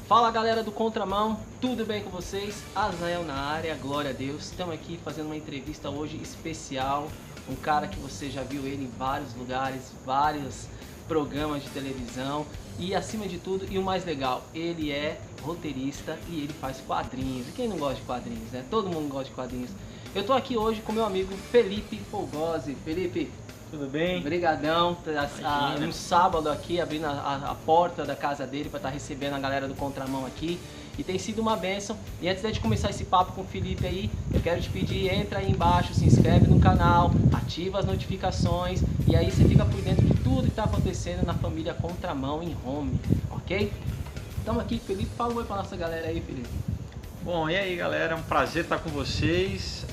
Fala galera do Contramão, tudo bem com vocês? Azael na área, glória a Deus. Estamos aqui fazendo uma entrevista hoje especial. Um cara que você já viu ele em vários lugares, vários programas de televisão. E acima de tudo, e o mais legal, ele é roteirista e ele faz quadrinhos. E quem não gosta de quadrinhos, né? Todo mundo gosta de quadrinhos. Eu tô aqui hoje com meu amigo Felipe Fogosi. Felipe, tudo bem? Obrigadão, um sábado aqui, abrindo a porta da casa dele para estar recebendo a galera do Contramão aqui. E tem sido uma bênção. E antes de começar esse papo com o Felipe aí, eu quero te pedir, entra aí embaixo, se inscreve no canal, ativa as notificações e aí você fica por dentro de tudo que está acontecendo na família Contramão em Home, ok? Estamos aqui, Felipe, fala um oi para nossa galera aí, Felipe. Bom, e aí galera, é um prazer estar com vocês.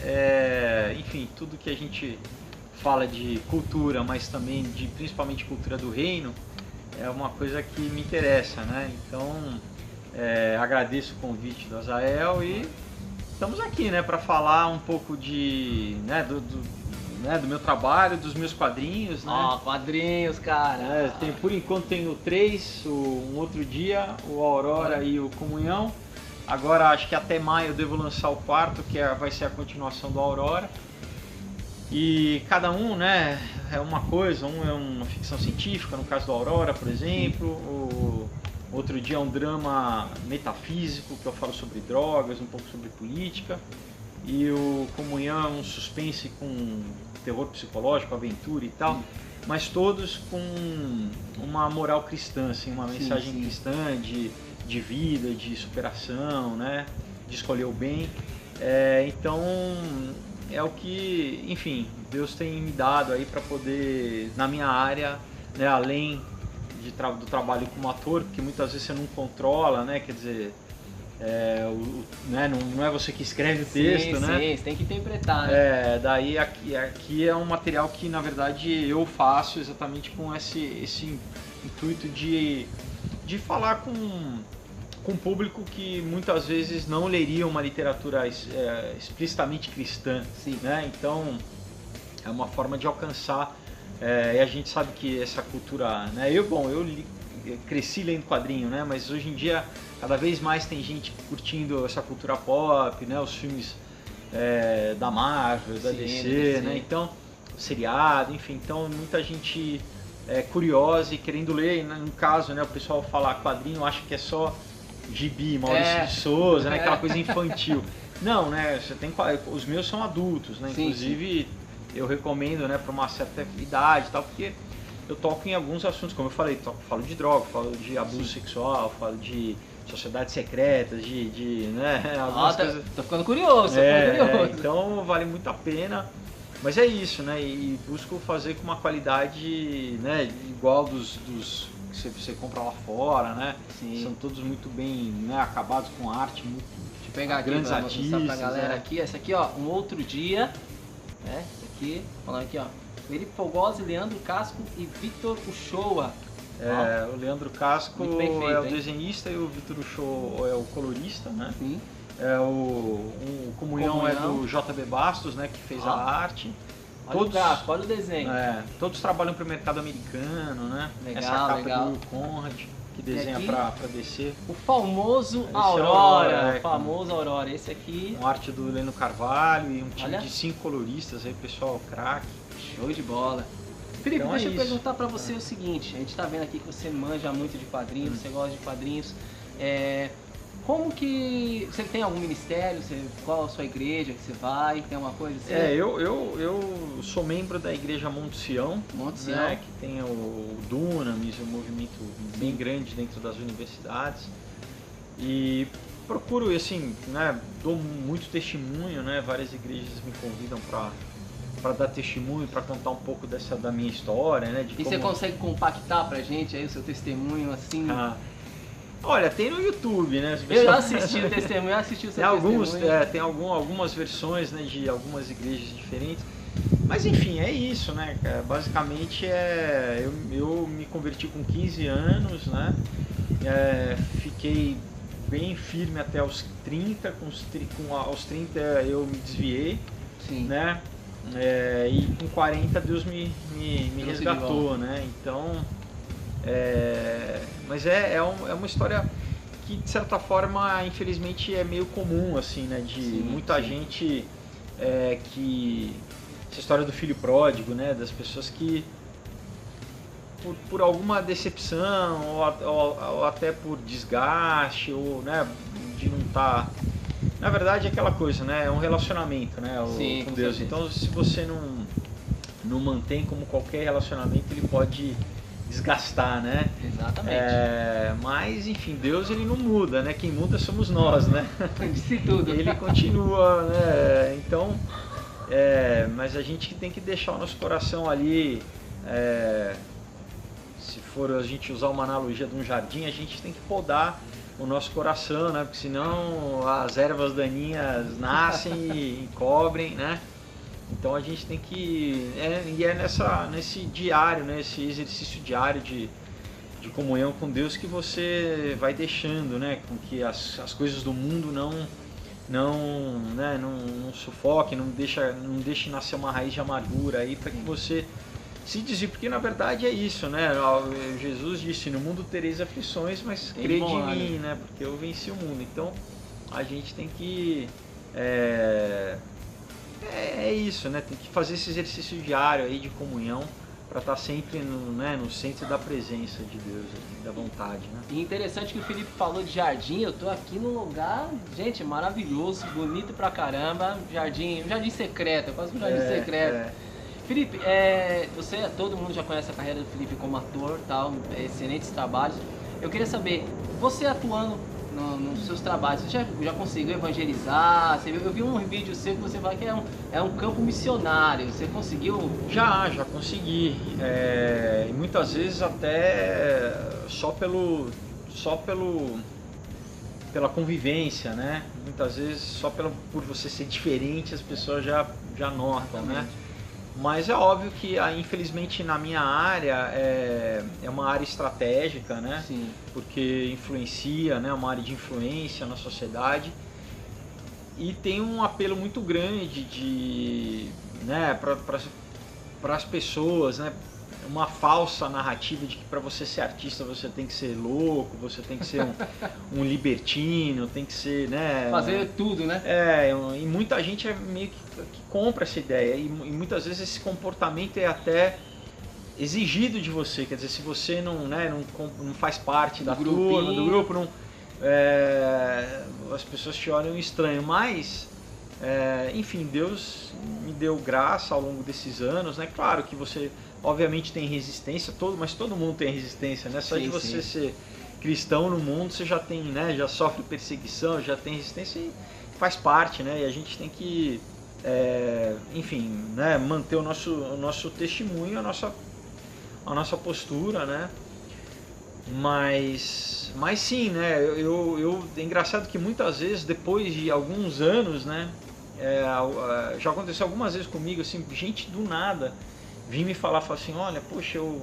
Enfim, tudo que a gente fala de cultura, mas também de principalmente cultura do reino, é uma coisa que me interessa, né? Então, agradeço o convite do Azael e estamos aqui, né, para falar um pouco de, do meu trabalho, dos meus quadrinhos, né? Ó, quadrinhos, cara. Por enquanto tenho 3, um outro dia, o Aurora e o Comunhão. Agora acho que até maio eu devo lançar o 4º, que vai ser a continuação do Aurora. E cada um, né, é uma coisa, um é uma ficção científica, no caso do Aurora, por exemplo. O outro dia é um drama metafísico, que eu falo sobre drogas, um pouco sobre política. E o Comunhão é um suspense com terror psicológico, aventura e tal. Mas todos com uma moral cristã, assim, uma mensagem cristã de vida, de superação, né, de escolher o bem. Então é o que, enfim, Deus tem me dado aí para poder, na minha área, né, além do trabalho como ator, porque muitas vezes você não controla, né, quer dizer, não é você que escreve o texto, né? Sim, você tem que interpretar, né? Daí aqui é um material que, na verdade, eu faço exatamente com esse intuito de falar com um público que muitas vezes não leria uma literatura explicitamente cristã, né? Então é uma forma de alcançar, e a gente sabe que essa cultura, né? Eu cresci lendo quadrinho, né? Mas hoje em dia cada vez mais tem gente curtindo essa cultura pop, né? Os filmes da Marvel, da DC, né? Então, seriado, enfim, então muita gente curiosa e querendo ler, no caso, né? O pessoal fala quadrinho, acha que é só gibi, Maurício de Souza, né? Aquela coisa infantil. Não, né? Os meus são adultos, né? Inclusive eu recomendo, né, para uma certa idade e tal, porque eu toco em alguns assuntos, como eu falei, falo de droga, falo de abuso sexual, falo de sociedades secretas, né, algumas coisas. Tô ficando curioso, então vale muito a pena. Mas é isso, né? E busco fazer com uma qualidade, né, igual dos que você compra lá fora, né? São todos muito bem, né, acabados com arte, muito. Deixa eu pegar grandes aqui artistas, pra galera aqui. Essa aqui, ó, Um Outro Dia, né? Essa aqui, falando aqui, ó, Felipe Fogosi, Leandro Casco e Vitor Uchoa. O Leandro Casco perfeito, é o desenhista e o Vitor Uchoa é o colorista, né? Sim. O Comunhão é do JB Bastos, né, que fez a arte. Olha o desenho. Todos trabalham para o mercado americano, né? Essa capa do Conrad, que desenha para DC. O famoso Aurora. Famoso Aurora. Esse aqui. Com arte do Leno Carvalho e um time de 5 coloristas aí, pessoal, craque. Show de bola. Felipe, Então deixa eu perguntar para você o seguinte. A gente tá vendo aqui que você manja muito de quadrinhos, você gosta de quadrinhos. Como que... Você tem algum ministério? Qual a sua igreja que você vai? Tem alguma coisa assim? Eu sou membro da igreja Monte Sião, né, que tem o Dunamis, um movimento bem grande dentro das universidades. E procuro, assim, né, dou muito testemunho, né, várias igrejas me convidam para dar testemunho, para contar um pouco da minha história, né? Você consegue compactar pra gente aí o seu testemunho, assim? Olha, tem no YouTube, né? Eu já assisti o testemunho, assisti o seu testemunho. Tem algumas versões, né, de algumas igrejas diferentes. Mas enfim, é isso, né? Basicamente eu me converti com 15 anos, né? Fiquei bem firme até os 30, aos 30 eu me desviei, né? E com 40 Deus me resgatou, né? Então, mas é uma história que de certa forma, infelizmente, é meio comum, assim, né? De muita gente que... Essa história do filho pródigo, né? Das pessoas que, por alguma decepção, ou até por desgaste, ou, né, de não estar... Na verdade, é aquela coisa, né? É um relacionamento, né? Sim, com Deus. Então, se você não mantém, como qualquer relacionamento, ele pode desgastar, né? Exatamente. Mas, enfim, Deus, ele não muda, né? Quem muda somos nós, né? Disse tudo. Ele continua, né? Então, mas a gente tem que deixar o nosso coração ali, se for a gente usar uma analogia de um jardim, a gente tem que podar o nosso coração, né? Porque senão as ervas daninhas nascem e cobrem, né? Então a gente tem que... nesse diário, né? Esse exercício diário de comunhão com Deus que você vai deixando, né? Com que as coisas do mundo não sufoquem, não deixe nascer uma raiz de amargura aí para que você se desvie, porque na verdade é isso, né? Jesus disse: no mundo tereis aflições, mas crede em mim, né? Porque eu venci o mundo. Então a gente tem que isso, né? Tem que fazer esse exercício diário aí de comunhão para estar sempre no centro da presença de Deus, da vontade, né? E interessante que o Felipe falou de jardim. Eu tô aqui num lugar, gente, maravilhoso, bonito pra caramba, um jardim secreto, quase um jardim secreto. Felipe, todo mundo já conhece a carreira do Felipe como ator, tal, excelentes trabalhos. Eu queria saber, você atuando nos seus trabalhos, você já conseguiu evangelizar? Eu vi um vídeo seu que você fala que é um campo missionário. Você conseguiu? Já consegui. E muitas vezes até só pela convivência, né? Muitas vezes só por você ser diferente as pessoas já notam, né? Mas é óbvio que, infelizmente, na minha área é uma área estratégica, né? Sim. Porque influencia, né? Uma área de influência na sociedade e tem um apelo muito grande né? Para as pessoas, né? Uma falsa narrativa de que para você ser artista você tem que ser louco, você tem que ser um libertino, tem que ser, né? Fazer tudo, né? E muita gente meio que compra essa ideia e muitas vezes esse comportamento é até exigido de você, quer dizer, se você não faz parte da turma, do grupo, as pessoas te olham estranho, mas enfim, Deus me deu graça ao longo desses anos, né? Claro que você obviamente tem resistência, mas todo mundo tem resistência, né? Só de você ser cristão no mundo, você já tem, né? Já sofre perseguição, já tem resistência e faz parte, né? E a gente tem que, enfim, né? Manter o nosso testemunho, a nossa postura, né? Mas sim, né? É engraçado que muitas vezes, depois de alguns anos, né? Já aconteceu algumas vezes comigo, assim, gente do nada vim me falar assim: olha, poxa, eu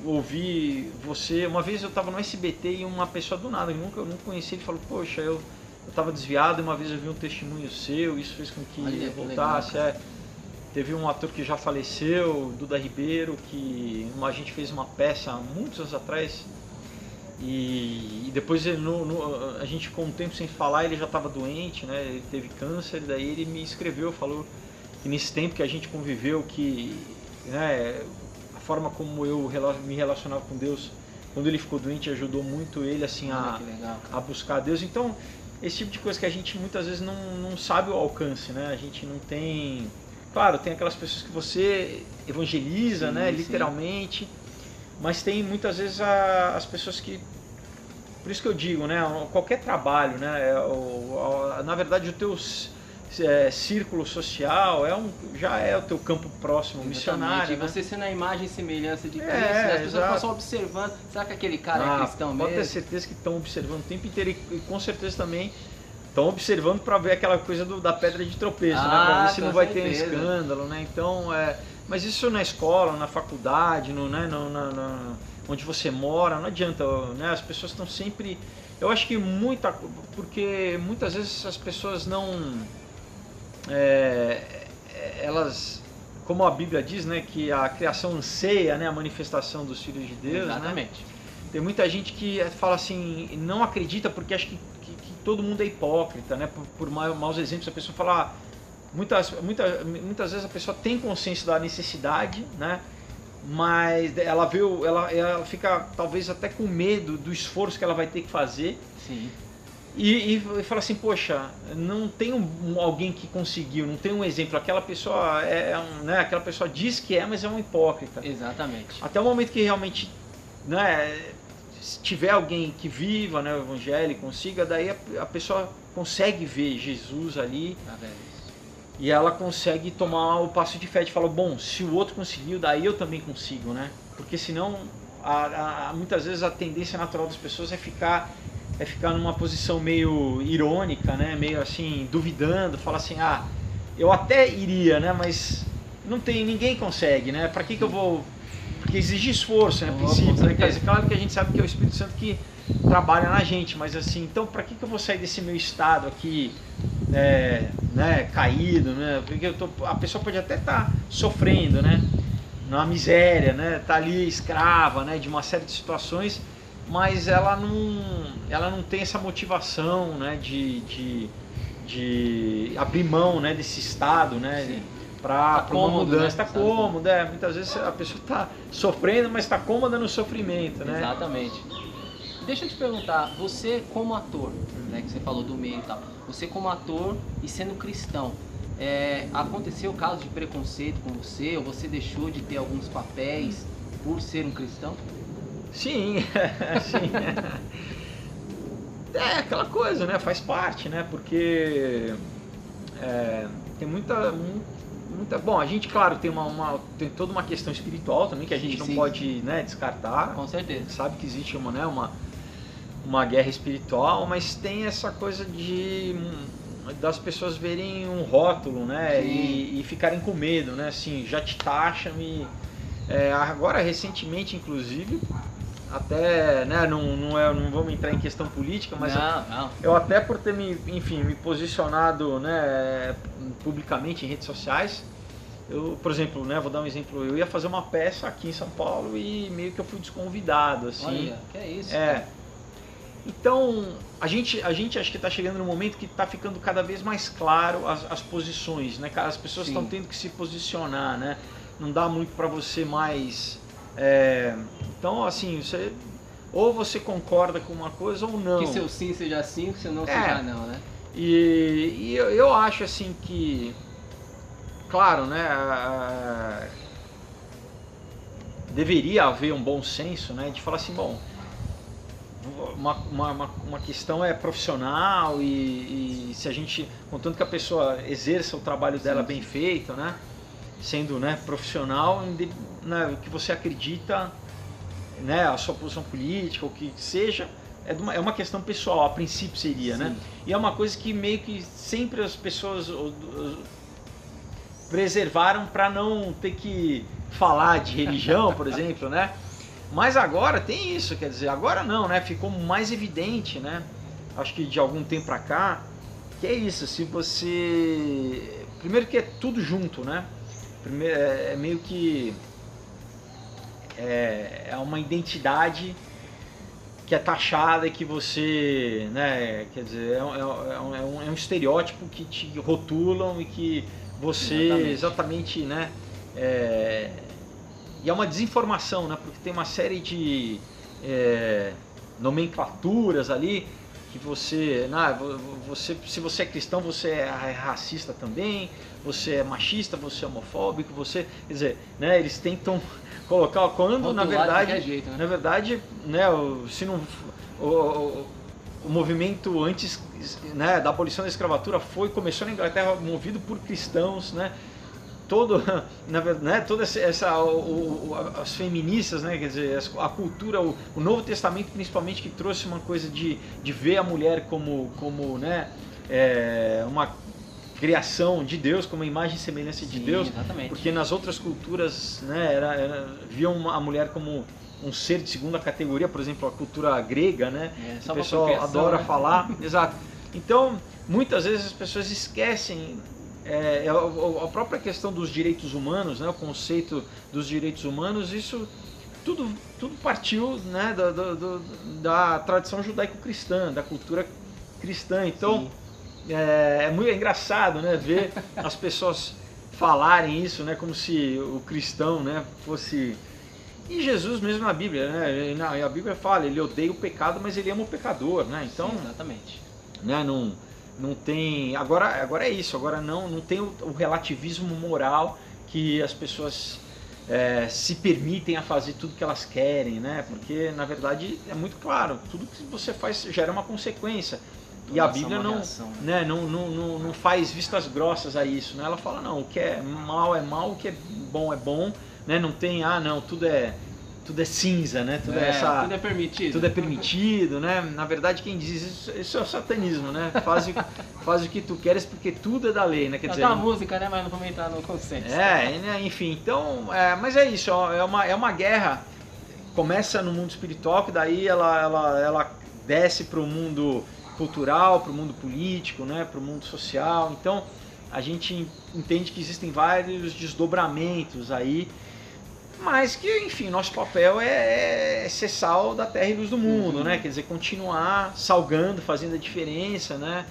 ouvi você. Uma vez eu estava no SBT e uma pessoa do nada, eu não conhecia, ele falou: poxa, eu estava desviado e uma vez eu vi um testemunho seu, isso fez com que eu voltasse. Teve um ator que já faleceu, Duda Ribeiro, que a gente fez uma peça há muitos anos atrás e depois a gente ficou um tempo sem falar, ele já estava doente, né? Ele teve câncer, daí ele me escreveu, falou que nesse tempo que a gente conviveu, que, né, a forma como eu me relacionava com Deus quando ele ficou doente ajudou muito ele assim a buscar Deus. Então esse tipo de coisa que a gente muitas vezes não sabe o alcance, né? A gente não tem... Claro, tem aquelas pessoas que você evangeliza, né, literalmente, mas tem muitas vezes as pessoas que... Por isso que eu digo, né, qualquer trabalho, né, na verdade o teu círculo social já é o teu campo próximo, missionário. E você sendo a imagem e semelhança de Cristo, as pessoas passam observando, será que aquele cara é cristão mesmo? Pode ter certeza que estão observando o tempo inteiro e com certeza também estão observando para ver aquela coisa da pedra de tropeço, né? Para ver se não vai ter um escândalo, né? Então, mas isso na escola, na faculdade, onde você mora, não adianta, né? As pessoas estão sempre... Eu acho que porque muitas vezes as pessoas elas, como a Bíblia diz, né? Que a criação anseia, né? A manifestação dos filhos de Deus. Exatamente. Né? Tem muita gente que fala assim, não acredita porque acha que todo mundo é hipócrita, né? Por maus exemplos, a pessoa fala, muitas vezes a pessoa tem consciência da necessidade, né? Mas ela fica talvez até com medo do esforço que ela vai ter que fazer. Sim. E fala assim, poxa, não tem alguém que conseguiu, não tem um exemplo. Aquela pessoa né? Aquela pessoa diz que mas é um hipócrita. Exatamente. Até o momento que realmente, né, se tiver alguém que viva, né, o evangelho, consiga, daí a pessoa consegue ver Jesus ali. E ela consegue tomar o passo de fé de falar, bom, se o outro conseguiu, daí eu também consigo, né? Porque senão, muitas vezes a tendência natural das pessoas é ficar numa posição meio irônica, né? Meio assim, duvidando, falar assim, eu até iria, né? Mas ninguém consegue, né? Para que eu vou... Porque exige esforço, né? Princípio, né? Claro que a gente sabe que é o Espírito Santo que trabalha na gente, mas assim, então para que eu vou sair desse meu estado aqui, né, caído, né? Porque a pessoa pode até estar sofrendo, né? Na miséria, né? Tá ali escrava, né? De uma série de situações, mas ela não tem essa motivação, né? De abrir mão, né? Desse estado, né? Para uma mudança, está cômodo, muitas vezes a pessoa está sofrendo, mas está cômoda no sofrimento, né? Exatamente. Deixa eu te perguntar, você como ator, né, que você falou do meio e tal, você como ator e sendo cristão, aconteceu caso de preconceito com você, ou você deixou de ter alguns papéis por ser um cristão? Sim, sim. É aquela coisa, né? Faz parte, né? Porque tem muita... Bom, a gente, claro, tem toda uma questão espiritual também que a gente não pode, né, descartar. Com certeza. A gente sabe que existe uma guerra espiritual, mas tem essa coisa das pessoas verem um rótulo, né, e ficarem com medo, né, assim, já te taxam e... agora, recentemente, inclusive, até, né, não vamos entrar em questão política, mas eu até por ter me posicionado, né, publicamente em redes sociais, por exemplo, né, vou dar um exemplo, eu ia fazer uma peça aqui em São Paulo e meio que eu fui desconvidado, assim. Olha, que é isso? Então, a gente acho que está chegando no momento que está ficando cada vez mais claro as posições, né, as pessoas estão tendo que se posicionar, né, não dá muito para você mais... então, assim, ou você concorda com uma coisa ou não. Que seu sim seja sim, que seu não seja não, né? E eu acho assim que, claro, né, deveria haver um bom senso, né, de falar assim, bom, uma questão é profissional e se a gente, contanto que a pessoa exerça o trabalho dela bem feito, né, sendo, né, profissional, né, que você acredita, né, a sua posição política, o que seja, é uma questão pessoal, a princípio seria, né? E é uma coisa que meio que sempre as pessoas preservaram para não ter que falar de religião, por exemplo, né? Mas agora tem isso, quer dizer, agora não, né? Ficou mais evidente, né? Acho que de algum tempo para cá, que é isso, se você... Primeiro que é tudo junto, né? Primeiro, é meio que... É uma identidade que é taxada e que você, né, quer dizer, é um estereótipo que te rotulam e que você exatamente, né, e é uma desinformação, né, porque tem uma série de nomenclaturas ali que você, se você é cristão, você é racista também, você é machista, você é homofóbico, você, quer dizer, né, eles tentam colocar quando na verdade, jeito, né? na verdade, né, se não o movimento antes, né, da abolição da escravatura começou na Inglaterra movido por cristãos, né? Na verdade, né, toda as feministas, né, quer dizer, a cultura, o Novo Testamento principalmente, que trouxe uma coisa de ver a mulher como né, uma criação de Deus, como a imagem e semelhança de Deus, exatamente. Porque nas outras culturas, né, viam a mulher como um ser de segunda categoria, por exemplo, a cultura grega, né, que o pessoal adora falar, exato. Então, muitas vezes as pessoas esquecem a própria questão dos direitos humanos, né, o conceito dos direitos humanos, isso tudo partiu, né, da tradição judaico-cristã, da cultura cristã. Então é muito engraçado, né, ver as pessoas falarem isso, né, como se o cristão, né, fosse... E Jesus mesmo na Bíblia, né, a Bíblia fala, ele odeia o pecado, mas ele ama o pecador, né? Então, sim, exatamente. Né, não tem... Agora é isso, agora não tem o relativismo moral que as pessoas se permitem a fazer tudo que elas querem, né? Porque, na verdade, é muito claro, tudo que você faz gera uma consequência. E a Bíblia não faz vistas grossas a isso, né? Ela fala, não, o que é mal, o que é bom, né? Não tem, tudo é cinza, né? Tudo é permitido. Tudo é permitido, né? Na verdade, quem diz isso é o satanismo, né? Faz o que tu queres porque tudo é da lei, né? Quer dizer, uma música, né? Mas não vamos entrar no consenso. Né? Enfim, então, mas é isso, ó, é uma guerra. Começa no mundo espiritual, que daí ela desce para o mundo cultural, para o mundo político, né? Para o mundo social. Então, a gente entende que existem vários desdobramentos aí. Mas que, enfim, nosso papel é ser sal da terra e luz do mundo, né? Quer dizer, continuar salgando, fazendo a diferença, né?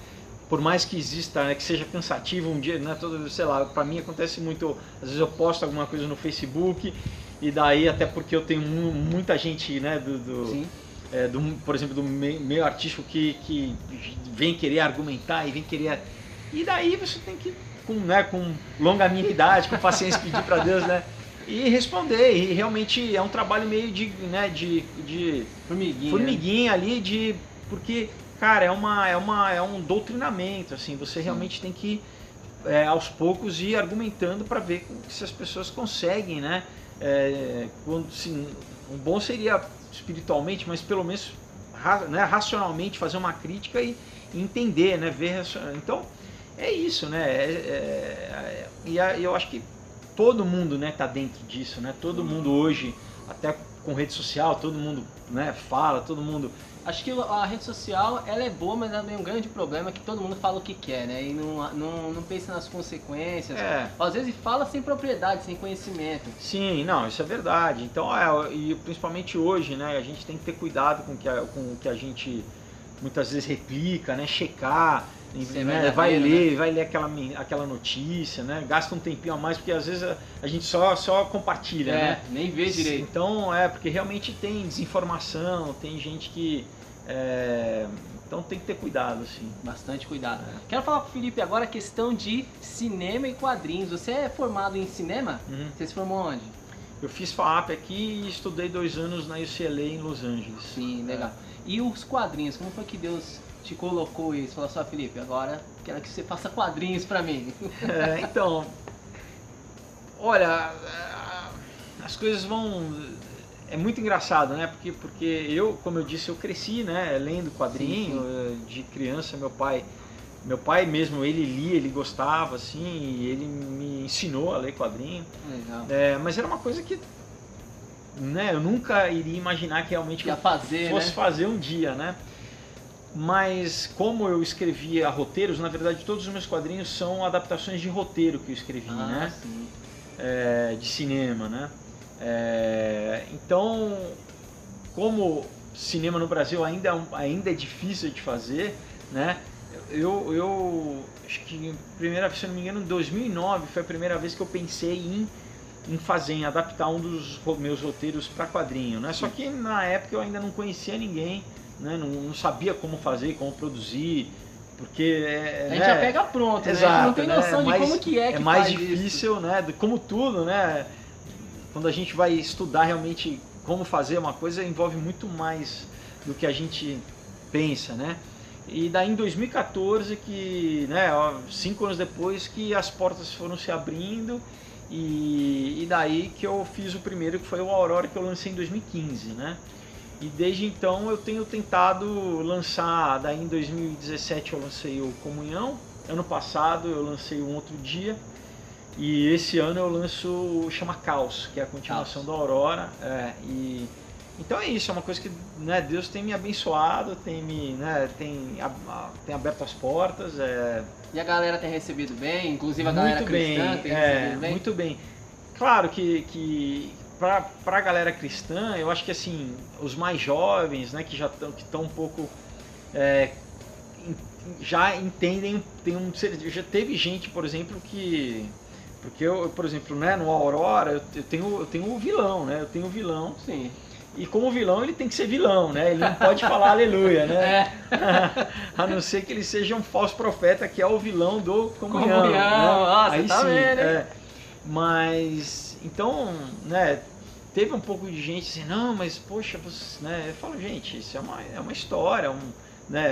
Por mais que exista, né, que seja cansativo um dia, né? Sei lá, pra mim acontece muito, às vezes eu posto alguma coisa no Facebook e daí, até porque eu tenho muita gente, né, por exemplo, do meio artístico que vem querer argumentar e vem querer... E daí você tem que, com longanimidade, com paciência, pedir pra Deus, né? E responder, e realmente é um trabalho meio de formiguinha ali, porque, cara, é um doutrinamento, assim, você realmente tem que, aos poucos, ir argumentando para ver se as pessoas conseguem, né, o bom seria espiritualmente, mas pelo menos racionalmente fazer uma crítica e entender, né, ver, então, é isso, né, e eu acho que todo mundo, né, tá dentro disso, né? Todo mundo hoje, até com rede social, todo mundo, né, fala, todo mundo... Acho que a rede social, ela é boa, mas ela tem um grande problema que todo mundo fala o que quer, né? E não pensa nas consequências. Às vezes fala sem propriedade, sem conhecimento. Sim, não, isso é verdade. Então, e principalmente hoje, né, a gente tem que ter cuidado com o que a gente muitas vezes replica, né, checar, né, vai ler aquela notícia, né, gasta um tempinho a mais, porque às vezes a gente só compartilha, né? Nem vê direito. Então, porque realmente tem desinformação, tem gente que... então tem que ter cuidado, assim. Bastante cuidado. Quero falar pro Felipe agora a questão de cinema e quadrinhos. Você é formado em cinema? Você se formou onde? Eu fiz FAAP aqui e estudei 2 anos na UCLA em Los Angeles. Sim, legal. E os quadrinhos, como foi que Deus te colocou isso? Falou só, Felipe, agora quero que você faça quadrinhos pra mim. Então, olha, as coisas vão... É muito engraçado, né? Porque eu, como eu disse, eu cresci, né, lendo quadrinho. Sim. De criança. Meu pai mesmo, ele lia, ele gostava, assim, e ele me ensinou a ler quadrinho. Legal. Mas era uma coisa que, né, eu nunca iria imaginar que realmente fosse fazer um dia, né? Mas como eu escrevia roteiros, na verdade todos os meus quadrinhos são adaptações de roteiro que eu escrevi, né? Sim. De cinema, né? Então, como cinema no Brasil ainda é difícil de fazer, né? Eu acho que se eu não me engano, em 2009 foi a primeira vez que eu pensei em adaptar um dos meus roteiros para quadrinho, né? Só que na época eu ainda não conhecia ninguém, né? Não sabia como fazer, como produzir, porque a gente já pega pronto, exato, né? A gente não tem noção de como que é mais difícil, isso. Né? Como tudo, né? Quando a gente vai estudar realmente como fazer uma coisa, envolve muito mais do que a gente pensa, né? E daí em 2014, né, 5 anos depois, que as portas foram se abrindo, e daí que eu fiz o primeiro, que foi o Aurora, que eu lancei em 2015, né? E desde então eu tenho tentado lançar, daí em 2017 eu lancei o Comunhão, ano passado eu lancei Um Outro Dia, e esse ano eu lanço Chama Caos, que é a continuação do Aurora, então é isso, é uma coisa que, né, Deus tem me abençoado, tem aberto as portas. E a galera tem recebido bem, inclusive a galera cristã tem recebido bem? Muito bem. Claro que pra galera cristã, eu acho que assim, os mais jovens, né, que estão um pouco já entendem, já teve gente, por exemplo, porque eu, por exemplo, né, no Aurora eu tenho o vilão, né? Eu tenho o vilão. Sim. E como vilão ele tem que ser vilão, né? Ele não pode falar aleluia, né? A não ser que ele seja um falso profeta, que é o vilão do comunhão. Né? Nossa, aí tá sim, vendo, Mas, então, né, teve um pouco de gente assim, não, mas poxa, você, né? Eu falo, gente, isso é uma história, né,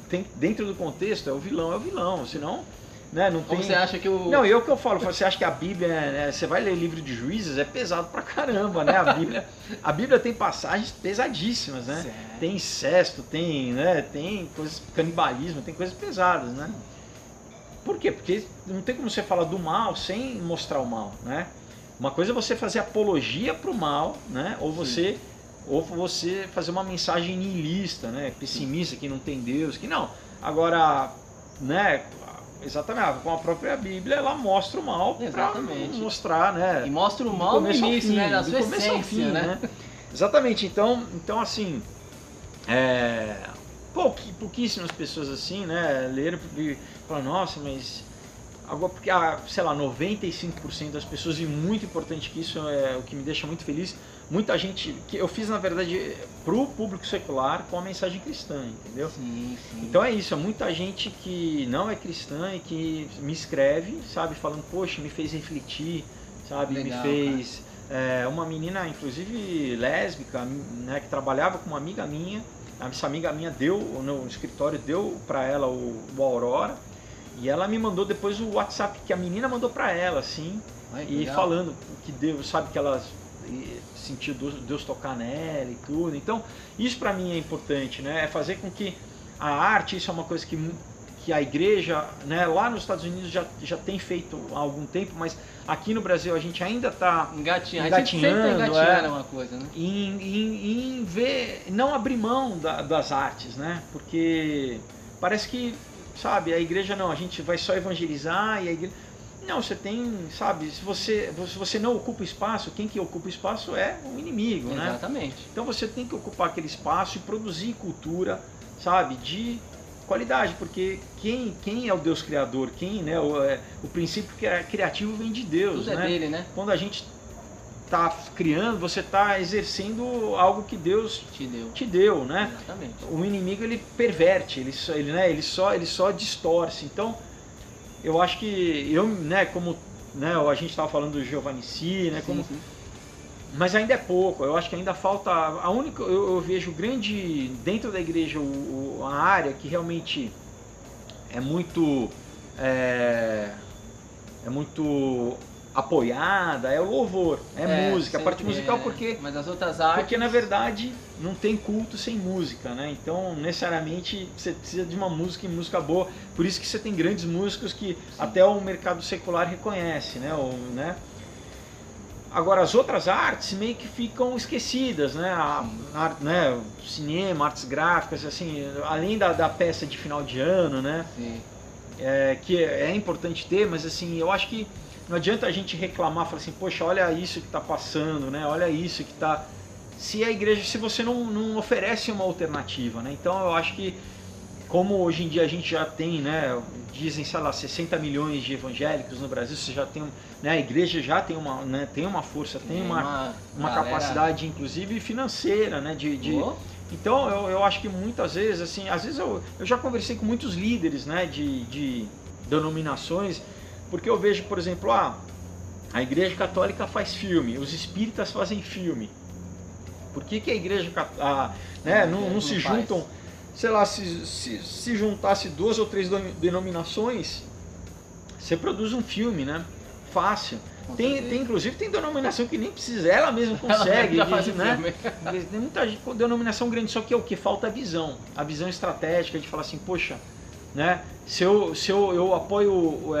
tem, dentro do contexto, é o vilão, senão... Né, não tem... Ou você acha que o... Não, eu que eu falo, você acha que a Bíblia, né, você vai ler livro de Juízes, é pesado pra caramba, né? A Bíblia tem passagens pesadíssimas, né? Certo. Tem incesto, tem coisas, canibalismo, tem coisas pesadas, né? Por quê? Porque não tem como você falar do mal sem mostrar o mal, né? Uma coisa é você fazer apologia pro mal, né? Ou você fazer uma mensagem niilista, né? Pessimista, que não tem Deus, que não. Agora, né? Exatamente, com a própria Bíblia ela mostra o mal para mostrar, né? E mostra o mal no início, né? Da sua essência, né? Exatamente, então assim, pouquíssimas pessoas assim, né, leram e falaram, nossa, mas agora, porque, sei lá, 95% das pessoas, e muito importante que isso é o que me deixa muito feliz, muita gente, que eu fiz na verdade pro público secular com a mensagem cristã, entendeu? Sim, sim. Então é isso, é muita gente que não é cristã e que me escreve, sabe, falando, poxa, me fez refletir, sabe, Legal, me fez... uma menina, inclusive lésbica, né, que trabalhava com uma amiga minha, essa amiga minha deu, no escritório, deu para ela o Aurora, e ela me mandou depois o WhatsApp que a menina mandou para ela, assim, e legal. falando que Deus, sabe, que ela sentiu Deus tocar nela e tudo. Então, isso para mim é importante, né? É fazer com que a arte, isso é uma coisa que a igreja, né, lá nos Estados Unidos já tem feito há algum tempo, mas aqui no Brasil a gente ainda está engatinhando, a gente sempre tá engatinhando uma coisa, né? Em ver, não abrir mão das artes, né? Porque parece que, sabe, a igreja não, a gente vai só evangelizar e a igreja... Não, você tem, sabe, se você não ocupa espaço, quem que ocupa espaço é o inimigo, né? Exatamente. Então você tem que ocupar aquele espaço e produzir cultura, sabe, de qualidade, porque quem é o Deus criador, né, o princípio criativo vem de Deus, tudo né? É dele, né? Quando a gente está criando, você está exercendo algo que Deus te deu, né? Exatamente. O inimigo ele perverte, ele só distorce. Então eu acho que como, né, a gente estava falando do Giovannici, né, como, sim. Mas ainda é pouco. Eu acho que ainda falta eu vejo grande dentro da igreja a área que realmente é muito apoiada, é o louvor, música, a parte musical, porque... Mas as outras artes... Porque, na verdade, não tem culto sem música, né? Então, necessariamente, você precisa de uma música e música boa. Por isso que você tem grandes músicos que até o mercado secular reconhece, né? Agora, as outras artes meio que ficam esquecidas, né? Cinema, artes gráficas, assim, além da peça de final de ano, né? Sim. Que é importante ter, mas assim, eu acho que não adianta a gente reclamar, falar assim, poxa, olha isso que está passando, né? Olha isso que está... Se a igreja, se você não oferece uma alternativa, né? Então eu acho que, como hoje em dia a gente já tem, né? Dizem, sei lá, 60 milhões de evangélicos no Brasil, você já tem, né? A igreja já tem uma, né? Tem uma força, tem uma capacidade, inclusive financeira, né? Então eu acho que muitas vezes, assim, às vezes eu já conversei com muitos líderes, né? De denominações, porque eu vejo, por exemplo, a igreja católica faz filme, os espíritas fazem filme. Por que a igreja não se juntam, sei lá, se juntasse 2 ou 3 denominações, você produz um filme, né? Fácil. Inclusive tem denominação que nem precisa, ela mesma consegue, né? Tem muita denominação grande, só que o que falta é a visão estratégica de falar assim, poxa, né? Se eu apoio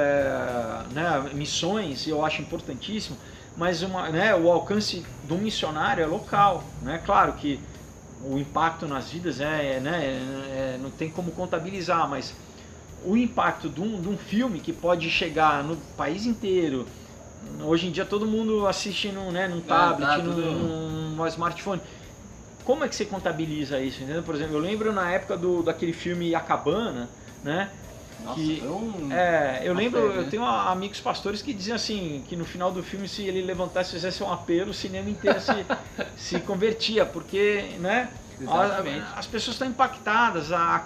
missões, eu acho importantíssimo, mas o alcance do missionário é local, né? Claro que o impacto nas vidas não tem como contabilizar, mas o impacto de um filme que pode chegar no país inteiro, hoje em dia todo mundo assiste num tablet, num smartphone. Como é que você contabiliza isso, entendeu? Por exemplo, eu lembro na época daquele filme A Cabana, né? Nossa, que, eu lembro, eu tenho amigos pastores que diziam assim, que no final do filme, se ele levantasse e fizesse um apelo, o cinema inteiro se convertia, porque, né? As pessoas estão impactadas, a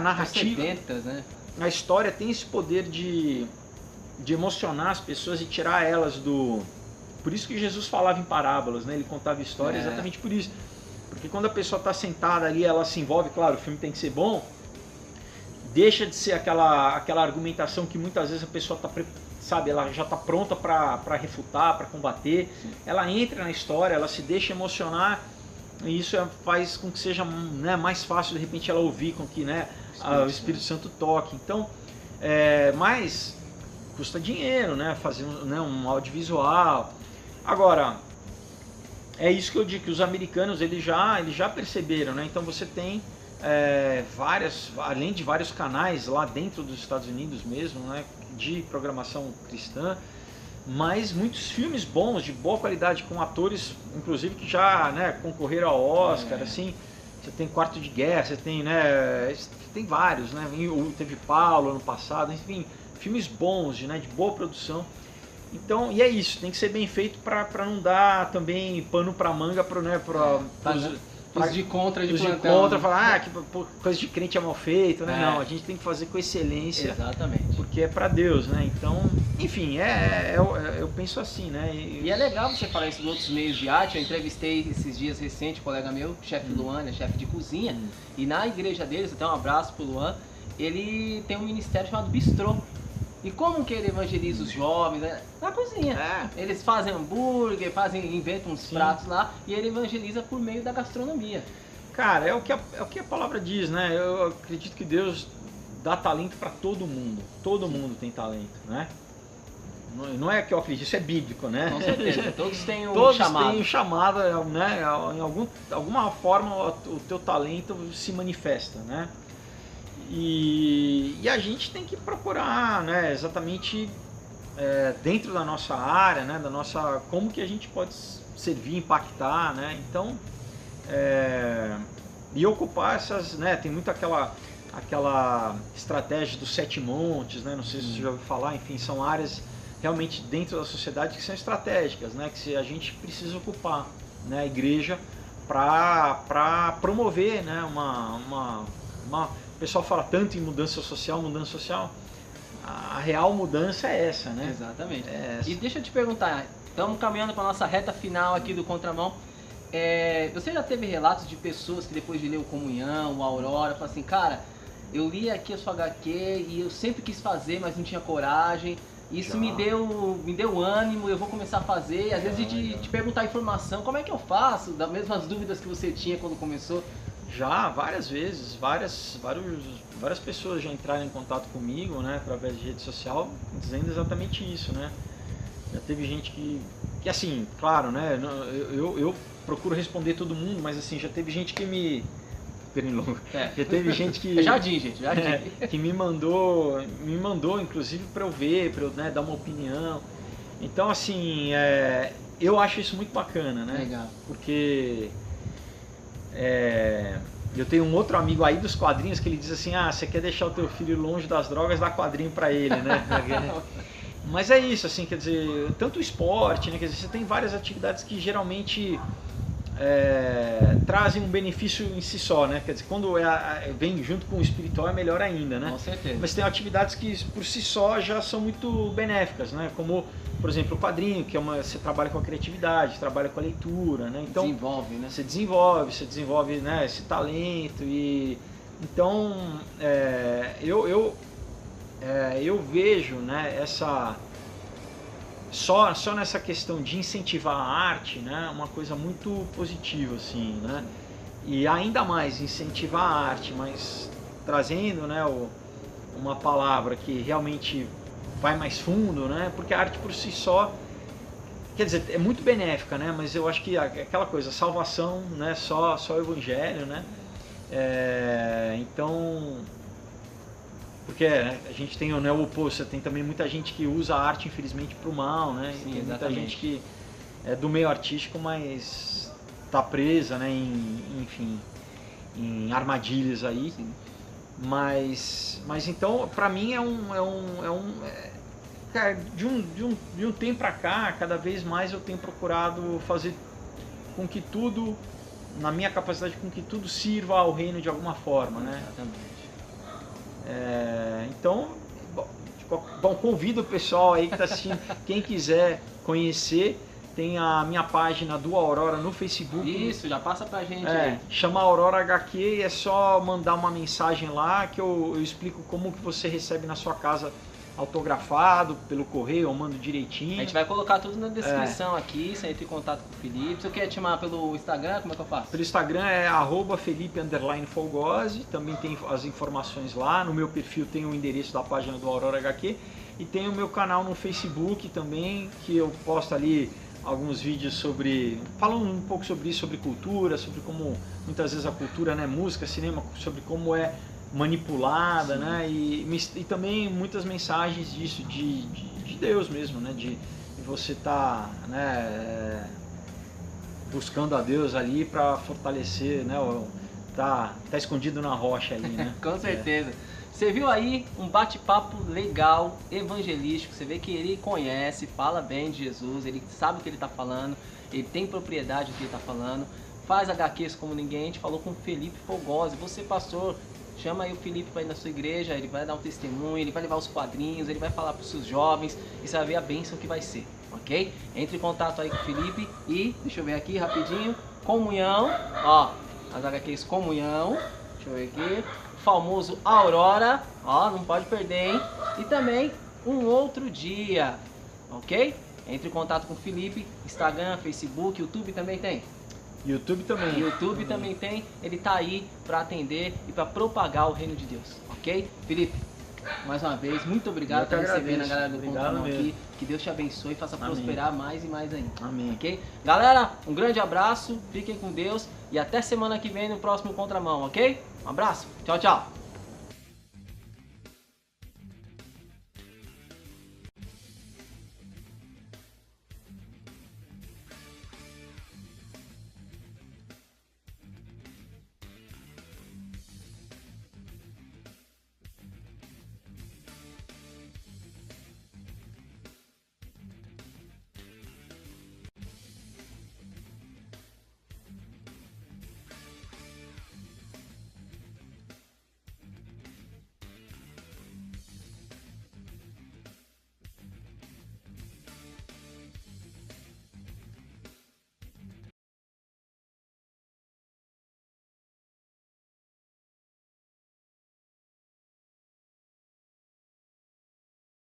narrativa, 70, né? A história tem esse poder de emocionar as pessoas e tirar elas do... Por isso que Jesus falava em parábolas, né? Ele contava histórias exatamente por isso. Porque quando a pessoa está sentada ali, ela se envolve, claro, o filme tem que ser bom, deixa de ser aquela argumentação que muitas vezes a pessoa está, sabe, ela já está pronta para refutar, para combater. Sim. Ela entra na história, ela se deixa emocionar, e isso faz com que seja, né, mais fácil de repente ela ouvir, com que, né, o Espírito Santo toque. Então, mas custa dinheiro, né, fazer um audiovisual. Agora, é isso que eu digo, que os americanos eles já perceberam, né? Então você tem além de vários canais lá dentro dos Estados Unidos mesmo, né, de programação cristã, mas muitos filmes bons, de boa qualidade, com atores, inclusive, que já, né, concorreram ao Oscar, assim. Você tem Quarto de Guerra, você tem, né, tem vários, né? Teve Paulo ano passado, enfim, filmes bons, né, de boa produção. Então, e é isso, tem que ser bem feito para não dar também pano para manga os de contra de plantão. Os de contra, falar, que coisa de crente é mal feito, né? Não, a gente tem que fazer com excelência. Exatamente. Porque é para Deus, né? Então, enfim, eu penso assim, né? E é legal você falar isso em outros meios de arte. Eu entrevistei esses dias recente um colega meu, chefe Luan, chefe de cozinha, e na igreja deles, até um abraço pro Luan, ele tem um ministério chamado Bistrô. E como que ele evangeliza os jovens? Né? Na cozinha. Eles fazem hambúrguer, inventam uns pratos lá, e ele evangeliza por meio da gastronomia. Cara, é o que a palavra diz, né? Eu acredito que Deus dá talento para todo mundo. Todo mundo tem talento, né? Não é que eu acredito, isso é bíblico, né? Com certeza, todos têm um chamado. Todos têm um chamado, né? Em alguma forma o teu talento se manifesta, né? E a gente tem que procurar, né, exatamente dentro da nossa área, né, como que a gente pode servir, impactar, né? Então, e ocupar essas, né, tem muito aquela estratégia dos 7 montes, né? Não sei se você já ouviu falar, enfim, são áreas realmente dentro da sociedade que são estratégicas, né, que a gente precisa ocupar, né, a igreja para promover, né, o pessoal fala tanto em mudança social, a real mudança é essa, né? Exatamente. E deixa eu te perguntar, estamos caminhando para a nossa reta final aqui do Contramão. Você já teve relatos de pessoas que depois de ler o Comunhão, o Aurora, falam assim, cara, eu li aqui a sua HQ e eu sempre quis fazer, mas não tinha coragem. Isso me deu ânimo, eu vou começar a fazer. Às vezes te perguntar informação, como é que eu faço? Das mesmas dúvidas que você tinha quando começou. Já, várias vezes, várias pessoas já entraram em contato comigo, né, através de rede social, dizendo exatamente isso, né. Já teve gente que assim, claro, né, eu procuro responder todo mundo, mas assim, já teve gente que me... Já teve gente que... Jardim. Que me mandou inclusive para eu ver, para eu, né, dar uma opinião. Então, assim, eu acho isso muito bacana, né. Legal. Porque... eu tenho um outro amigo aí dos quadrinhos que ele diz assim, você quer deixar o teu filho longe das drogas, dá quadrinho pra ele, né? Mas é isso, assim, quer dizer, tanto o esporte, né? Quer dizer, você tem várias atividades que geralmente trazem um benefício em si só, né? Quer dizer, quando vem junto com o espiritual é melhor ainda, né? Com certeza. Mas tem atividades que por si só já são muito benéficas, né? Como, por exemplo, o quadrinho, que você trabalha com a criatividade, trabalha com a leitura, né? Então, desenvolve, né? Você desenvolve, né, esse talento. E então eu vejo, né, só nessa questão de incentivar a arte, né, uma coisa muito positiva, assim, né? E ainda mais incentivar a arte, mas trazendo, né, uma palavra que realmente vai mais fundo, né? Porque a arte por si só, quer dizer, é muito benéfica, né? Mas eu acho que aquela coisa, salvação, né? Só o evangelho, né? Então porque a gente tem, né, o oposto, tem também muita gente que usa a arte, infelizmente, para o mal, né? Sim, e tem exatamente. muita gente que é do meio artístico, mas tá presa, né, enfim, em armadilhas aí. Sim. Mas então, para mim cara, de um tempo para cá, cada vez mais eu tenho procurado fazer com que tudo, na minha capacidade, com que tudo sirva ao reino de alguma forma, né? Exatamente. Então, bom, convido o pessoal aí que está assistindo, quem quiser conhecer, tem a minha página do Aurora no Facebook. Isso, já passa pra gente aí. Chama Aurora HQ e é só mandar uma mensagem lá que eu explico como que você recebe na sua casa autografado pelo correio, eu mando direitinho. A gente vai colocar tudo na descrição aqui, você entra em contato com o Felipe. Se você quer te chamar pelo Instagram, como é que eu faço? Pelo Instagram é @Felipe_Folgose, também tem as informações lá, no meu perfil tem o endereço da página do Aurora HQ e tem o meu canal no Facebook também, que eu posto ali alguns vídeos falando um pouco sobre isso, sobre cultura, sobre como muitas vezes a cultura, né, música, cinema, sobre como é manipulada, sim, né, e também muitas mensagens disso, de Deus mesmo, né, de você tá, né, buscando a Deus ali para fortalecer, né, tá escondido na rocha ali, né. Com certeza. Você viu aí um bate-papo legal, evangelístico, você vê que ele conhece, fala bem de Jesus, ele sabe o que ele está falando, ele tem propriedade do que ele está falando, faz HQs como ninguém. A gente falou com o Felipe Folgose. Você, pastor, chama aí o Felipe para ir na sua igreja, ele vai dar um testemunho, ele vai levar os quadrinhos, ele vai falar para os seus jovens e você vai ver a bênção que vai ser, ok? Entre em contato aí com o Felipe e, deixa eu ver aqui rapidinho, Comunhão, ó, as HQs Comunhão, deixa eu ver aqui, o famoso Aurora, ó, não pode perder, hein? E também Um Outro Dia, ok? Entre em contato com o Felipe, Instagram, Facebook, YouTube também tem. YouTube também. YouTube também tem, ele tá aí para atender e para propagar o reino de Deus, ok? Felipe, mais uma vez, muito obrigado por receber na galera do Contramão aqui. Que Deus te abençoe e faça prosperar mais e mais ainda. Amém. Ok? Galera, um grande abraço, fiquem com Deus e até semana que vem no próximo Contramão, ok? Um abraço, tchau, tchau.